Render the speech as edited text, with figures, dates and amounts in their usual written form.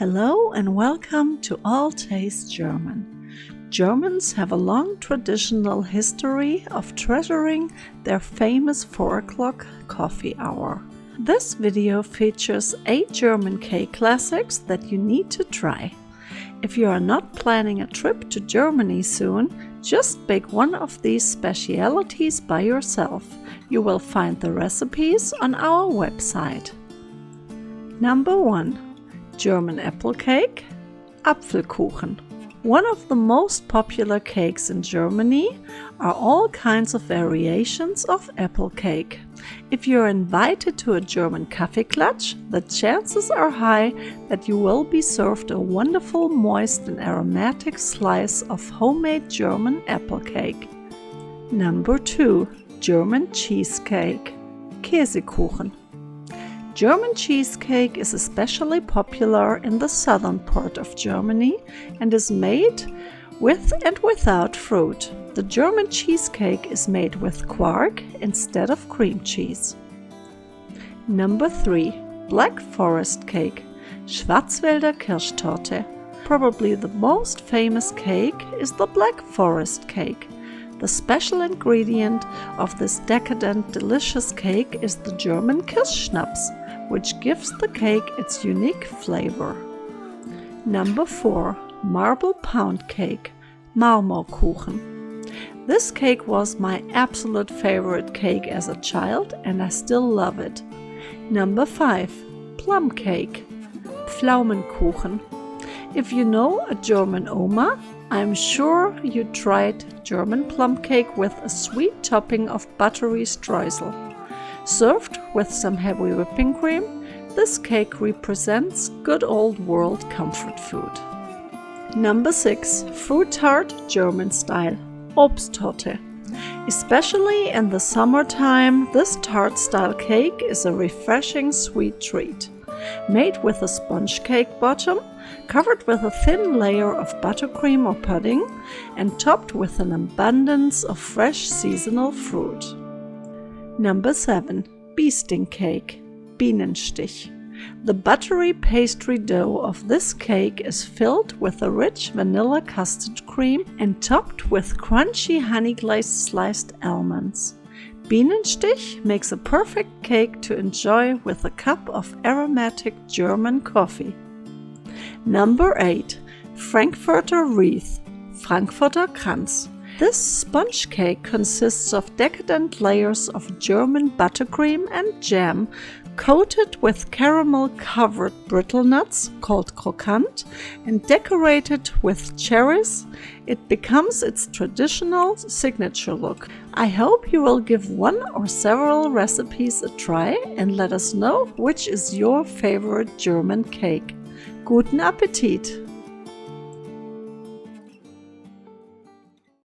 Hello and welcome to All Taste German. Germans have a long traditional history of treasuring their famous 4 o'clock coffee hour. This video features 8 German cake classics that you need to try. If you are not planning a trip to Germany soon, just bake one of these specialities by yourself. You will find the recipes on our website. Number 1. German apple cake, Apfelkuchen. One of the most popular cakes in Germany are all kinds of variations of apple cake. If you're invited to a German Kaffeeklatsch, the chances are high that you will be served a wonderful, moist and aromatic slice of homemade German apple cake. Number 2. German cheesecake, Käsekuchen. German cheesecake is especially popular in the southern part of Germany and is made with and without fruit. The German cheesecake is made with quark instead of cream cheese. Number 3. Black Forest cake, Schwarzwälder Kirschtorte. Probably the most famous cake is the Black Forest cake. The special ingredient of this decadent, delicious cake is the German Kirschschnaps, which gives the cake its unique flavor. Number 4. Marble pound cake, Marmorkuchen. This cake was my absolute favorite cake as a child and I still love it. Number 5. Plum cake, Pflaumenkuchen. If you know a German Oma, I'm sure you tried German plum cake with a sweet topping of buttery streusel. Served with some heavy whipping cream, this cake represents good old world comfort food. Number 6. Fruit tart German style, Obsttorte. Especially in the summertime, this tart style cake is a refreshing sweet treat. Made with a sponge cake bottom, covered with a thin layer of buttercream or pudding, and topped with an abundance of fresh seasonal fruit. Number 7. Beesting cake, Bienenstich. The buttery pastry dough of this cake is filled with a rich vanilla custard cream and topped with crunchy honey-glazed sliced almonds. Bienenstich makes a perfect cake to enjoy with a cup of aromatic German coffee. Number 8. Frankfurter wreath, Frankfurter Kranz. This sponge cake consists of decadent layers of German buttercream and jam coated with caramel-covered brittle nuts called krokant and decorated with cherries. It becomes its traditional signature look. I hope you will give one or several recipes a try and let us know which is your favorite German cake. Guten Appetit!